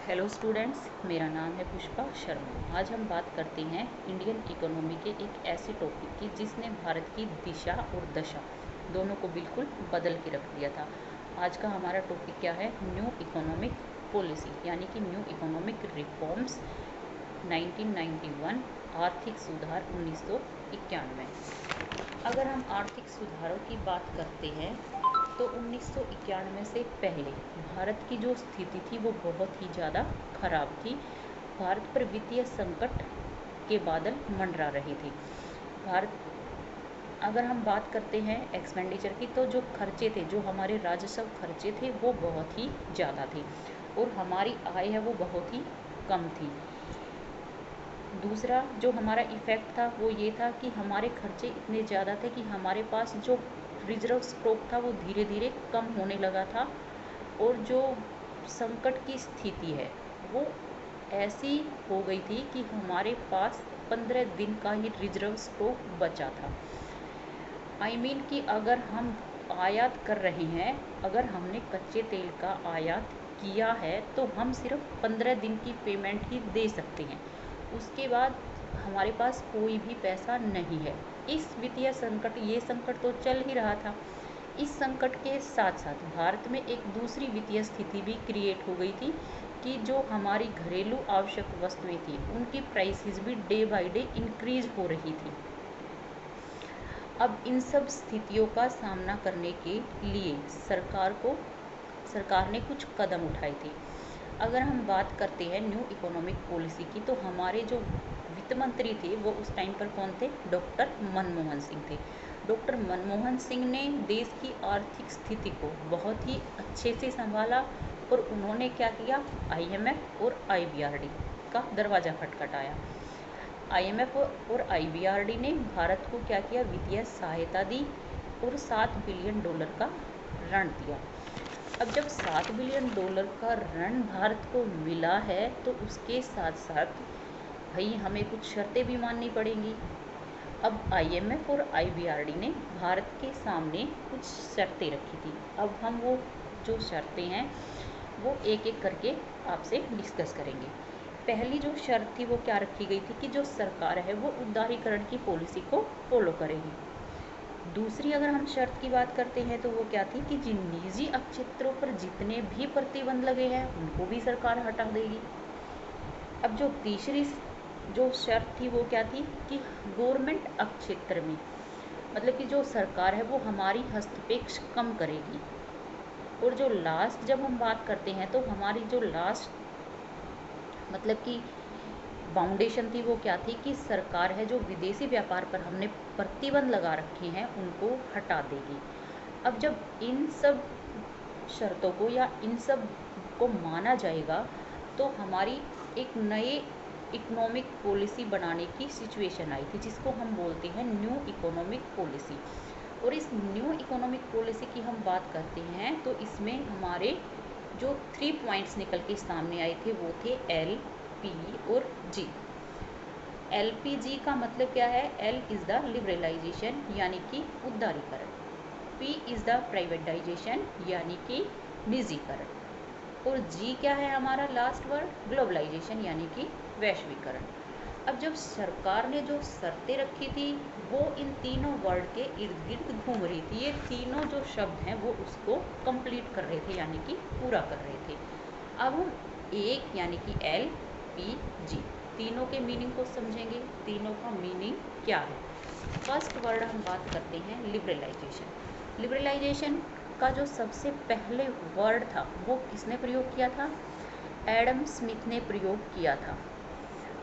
Hello students, मेरा नाम है पुष्पा शर्मा। आज हम बात करते हैं इंडियन इकोनॉमी के एक ऐसे टॉपिक की जिसने भारत की दिशा और दशा दोनों को बिल्कुल बदल के रख दिया था। आज का हमारा टॉपिक क्या है? न्यू इकोनॉमिक पॉलिसी, यानी कि न्यू इकोनॉमिक रिफॉर्म्स 1991, आर्थिक सुधार 1991। अगर हम आर्थिक सुधारों की बात करते हैं तो 1991 से पहले भारत की जो स्थिति थी वो बहुत ही ज़्यादा खराब थी। भारत पर वित्तीय संकट के बादल मंडरा रहे थे। भारत अगर हम बात करते हैं एक्सपेंडिचर की, तो जो खर्चे थे, जो हमारे राजस्व खर्चे थे, वो बहुत ही ज़्यादा थे और हमारी आय है वो बहुत ही कम थी। दूसरा जो हमारा इफ़ेक्ट था वो ये था कि हमारे खर्चे इतने ज़्यादा थे कि हमारे पास जो रिजर्व स्टॉक था वो धीरे धीरे कम होने लगा था और जो संकट की स्थिति है वो ऐसी हो गई थी कि हमारे पास 15 दिन का ही रिजर्व स्टॉक बचा था। आई मीन कि अगर हम आयात कर रहे हैं, अगर हमने कच्चे तेल का आयात किया है तो हम सिर्फ 15 दिन की पेमेंट ही दे सकते हैं, उसके बाद हमारे पास कोई भी पैसा नहीं है। इस वित्तीय संकट, ये संकट तो चल ही रहा था। इस संकट के साथ साथ भारत में एक दूसरी वित्तीय स्थिति भी क्रिएट हो गई थी कि जो हमारी घरेलू आवश्यक वस्तुएं थी उनकी प्राइसेस भी डे बाय डे इंक्रीज हो रही थी। अब इन सब स्थितियों का सामना करने के लिए सरकार ने कुछ कदम उठाए थे। अगर हम बात करते हैं न्यू इकोनॉमिक पॉलिसी की, तो हमारे जो वित्त मंत्री थे वो उस टाइम पर कौन थे? डॉक्टर मनमोहन सिंह थे। डॉक्टर मनमोहन सिंह ने देश की आर्थिक स्थिति को बहुत ही अच्छे से संभाला और उन्होंने क्या किया? IMF और IBRD का दरवाज़ा खटखटाया। IMF और IBRD ने भारत को क्या किया? वित्तीय सहायता दी और $7 बिलियन का ऋण दिया। अब जब $7 बिलियन का ऋण भारत को मिला है तो उसके साथ साथ भाई हमें कुछ शर्तें भी माननी पड़ेंगी। अब IMF और IBRD ने भारत के सामने कुछ शर्तें रखी थी। अब हम वो जो शर्तें हैं वो एक एक करके आपसे डिस्कस करेंगे। पहली जो शर्त थी वो क्या रखी गई थी कि जो सरकार है वो उदारीकरण की पॉलिसी को फॉलो करेगी। दूसरी अगर हम शर्त की बात करते हैं तो वो क्या थी कि जिन निजी क्षेत्रों पर जितने भी प्रतिबंध लगे हैं उनको भी सरकार हटा देगी। अब जो तीसरी जो शर्त थी वो क्या थी कि गवर्नमेंट क्षेत्र में, मतलब कि जो सरकार है वो हमारी हस्तक्षेप कम करेगी। और जो लास्ट जब हम बात करते हैं तो हमारी जो लास्ट मतलब कि फाउंडेशन थी वो क्या थी कि सरकार है जो विदेशी व्यापार पर हमने प्रतिबंध लगा रखे हैं उनको हटा देगी। अब जब इन सब शर्तों को या इन सब को माना जाएगा तो हमारी एक नए इकोनॉमिक पॉलिसी बनाने की सिचुएशन आई थी जिसको हम बोलते हैं न्यू इकोनॉमिक पॉलिसी। और इस न्यू इकोनॉमिक पॉलिसी की हम बात करते हैं तो इसमें हमारे जो 3 पॉइंट्स निकल के सामने आए थे वो थे L, P और G। LPG का मतलब क्या है? L इज़ द लिबरलाइजेशन यानी कि उदारीकरण, P इज़ द प्राइवेटाइजेशन यानी कि निजीकरण, और G क्या है हमारा लास्ट वर्ड? ग्लोबलाइजेशन यानी कि वैश्वीकरण। अब जब सरकार ने जो शर्तें रखी थी वो इन तीनों वर्ड के इर्द गिर्द घूम रही थी। ये तीनों जो शब्द हैं वो उसको कंप्लीट कर रहे थे यानी कि पूरा कर रहे थे। अब हम एक यानी कि LPG तीनों के मीनिंग को समझेंगे। तीनों का मीनिंग क्या है? फर्स्ट वर्ड हम बात करते हैं लिबरलाइजेशन। लिबरलाइजेशन का जो सबसे पहले वर्ड था वो किसने प्रयोग किया था? एडम स्मिथ ने प्रयोग किया था।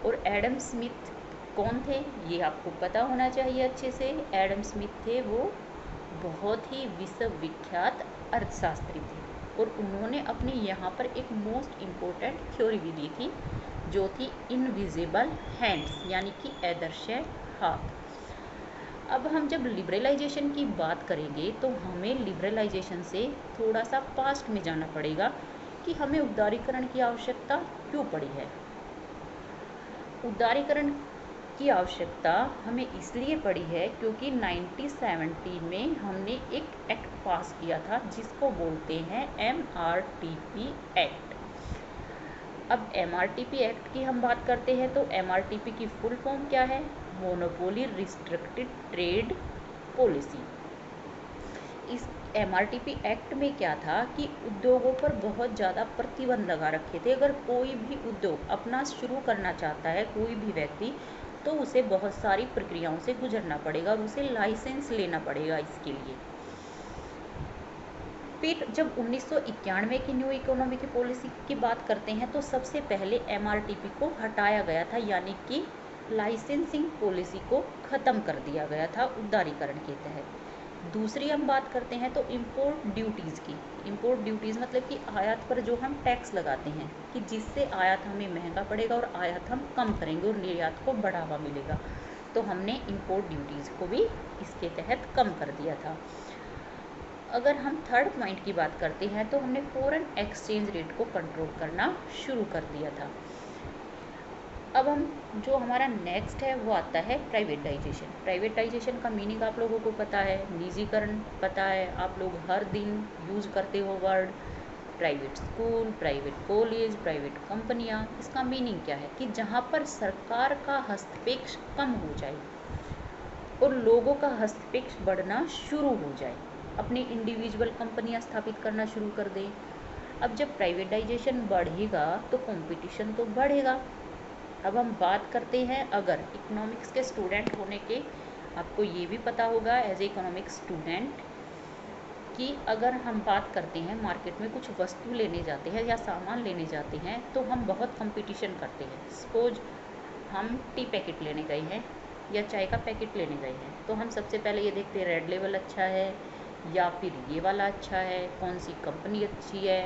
और एडम स्मिथ कौन थे? ये आपको पता होना चाहिए अच्छे से। एडम स्मिथ थे वो बहुत ही विश्वविख्यात अर्थशास्त्री थे और उन्होंने अपने यहाँ पर एक मोस्ट इम्पोर्टेंट थ्योरी भी दी थी जो थी इनविजिबल हैंड्स यानी कि अदृश्य हाथ। अब हम जब लिबरलाइजेशन की बात करेंगे तो हमें लिबरलाइजेशन से थोड़ा सा पास्ट में जाना पड़ेगा कि हमें उदारीकरण की आवश्यकता क्यों पड़ी है। उदारीकरण की आवश्यकता हमें इसलिए पड़ी है क्योंकि 1970 में हमने एक एक्ट पास किया था जिसको बोलते हैं MRTP एक्ट। अब एमआरटीपी एक्ट की हम बात करते हैं तो एमआरटीपी की फुल फॉर्म क्या है? Monopoly restricted trade policy. इस एमआरटीपी एक्ट में क्या था कि उद्योगों पर बहुत ज़्यादा प्रतिबंध लगा रखे थे। अगर कोई भी उद्योग अपना शुरू करना चाहता है, कोई भी व्यक्ति, तो उसे बहुत सारी प्रक्रियाओं से गुजरना पड़ेगा और उसे लाइसेंस लेना पड़ेगा इसके लिए। फिर जब 1991 की न्यू इकोनॉमी की पॉलिसी की बात करते हैं तो सबसे पहले एमआरटीपी को हटाया गया था, यानी कि लाइसेंसिंग पॉलिसी को ख़त्म कर दिया गया था उदारीकरण के तहत। दूसरी हम बात करते हैं तो इम्पोर्ट ड्यूटीज़ की। इम्पोर्ट ड्यूटीज़ मतलब कि आयात पर जो हम टैक्स लगाते हैं, कि जिससे आयात हमें महंगा पड़ेगा और आयात हम कम करेंगे और निर्यात को बढ़ावा मिलेगा, तो हमने इम्पोर्ट ड्यूटीज़ को भी इसके तहत कम कर दिया था। अगर हम थर्ड पॉइंट की बात करते हैं तो हमने फॉरेन एक्सचेंज रेट को कंट्रोल करना शुरू कर दिया था। अब हम जो हमारा नेक्स्ट है वो आता है प्राइवेटाइजेशन। प्राइवेटाइजेशन का मीनिंग आप लोगों को पता है, निजीकरण पता है, आप लोग हर दिन यूज़ करते हो word. Private school, private college, private कंपनियां, इसका मीनिंग क्या है कि जहाँ पर सरकार का हस्तक्षेप कम हो जाए और लोगों का हस्तक्षेप बढ़ना शुरू हो जाए, अपनी इंडिविजुअल कंपनियां स्थापित करना शुरू कर दें। अब जब प्राइवेटाइजेशन बढ़ेगा तो कंपटीशन तो बढ़ेगा। अब हम बात करते हैं, अगर इकोनॉमिक्स के स्टूडेंट होने के आपको ये भी पता होगा एज ए इकोनॉमिक्स स्टूडेंट कि अगर हम बात करते हैं मार्केट में कुछ वस्तु लेने जाते हैं या सामान लेने जाते हैं तो हम बहुत कंपटीशन करते हैं। सपोज हम टी पैकेट लेने गए हैं या चाय का पैकेट लेने गए हैं, तो हम सबसे पहले ये देखते हैं रेड लेबल अच्छा है या फिर ये वाला अच्छा है, कौन सी कंपनी अच्छी है,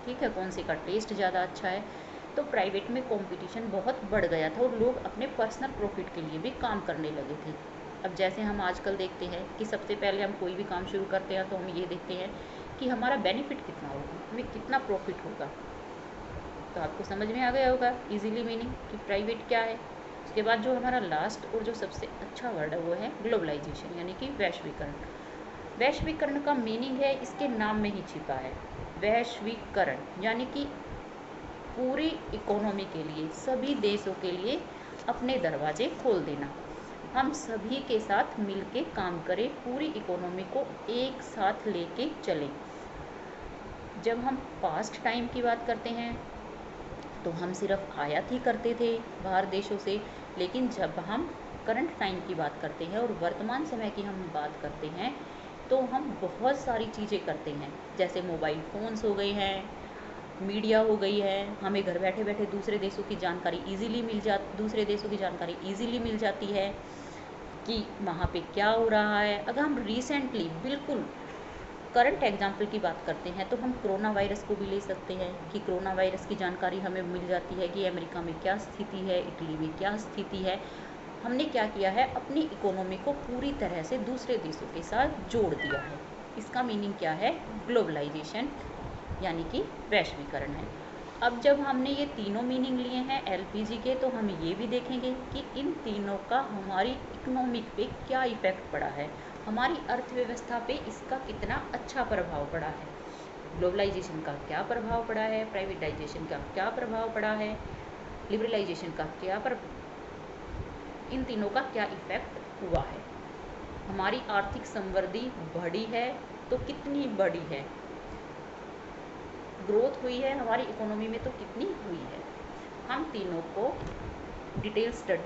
ठीक है, कौन सी का टेस्ट ज़्यादा अच्छा है। तो प्राइवेट में कंपटीशन बहुत बढ़ गया था और लोग अपने पर्सनल प्रॉफिट के लिए भी काम करने लगे थे। अब जैसे हम आजकल देखते हैं कि सबसे पहले हम कोई भी काम शुरू करते हैं तो हम ये देखते हैं कि हमारा बेनिफिट कितना होगा, हमें कितना प्रॉफिट होगा। तो आपको समझ में आ गया होगा इजीली मीनिंग कि प्राइवेट क्या है। उसके बाद जो हमारा लास्ट और जो सबसे अच्छा वर्ड है वो है ग्लोबलाइजेशन, यानी कि वैश्वीकरण। वैश्वीकरण का मीनिंग है इसके नाम में ही छिपा है, वैश्वीकरण यानी कि पूरी इकोनॉमी के लिए, सभी देशों के लिए अपने दरवाजे खोल देना। हम सभी के साथ मिलके काम करें, पूरी इकोनॉमी को एक साथ लेके चलें। जब हम पास्ट टाइम की बात करते हैं तो हम सिर्फ आयात ही करते थे बाहर देशों से, लेकिन जब हम करंट टाइम की बात करते हैं और वर्तमान समय की हम बात करते हैं तो हम बहुत सारी चीज़ें करते हैं, जैसे मोबाइल फ़ोन्स हो गए हैं, मीडिया हो गई है, हमें घर बैठे बैठे दूसरे देशों की जानकारी ईज़िली मिल जाती है कि वहाँ पे क्या हो रहा है। अगर हम रिसेंटली बिल्कुल करंट एग्जाम्पल की बात करते हैं तो हम कोरोना वायरस को भी ले सकते हैं कि कोरोना वायरस की जानकारी हमें मिल जाती है कि अमेरिका में क्या स्थिति है, इटली में क्या स्थिति है। हमने क्या किया है, अपनी इकोनॉमी को पूरी तरह से दूसरे देशों के साथ जोड़ दिया है। इसका मीनिंग क्या है, ग्लोबलाइजेशन यानी कि वैश्वीकरण है। अब जब हमने ये तीनों मीनिंग लिए हैं एलपीजी के, तो हम ये भी देखेंगे कि इन तीनों का हमारी इकोनॉमिक पे क्या इफ़ेक्ट पड़ा है, हमारी अर्थव्यवस्था पे इसका कितना अच्छा प्रभाव पड़ा है, ग्लोबलाइजेशन का क्या प्रभाव पड़ा है, प्राइवेटाइजेशन का क्या प्रभाव पड़ा है, लिबरलाइजेशन का क्या इन तीनों का क्या इफ़ेक्ट हुआ है। हमारी आर्थिक समृद्धि बढ़ी है तो कितनी बढ़ी है, ग्रोथ हुई है हमारी इकोनॉमी में तो कितनी हुई है। हम तीनों को डिटेल स्टडी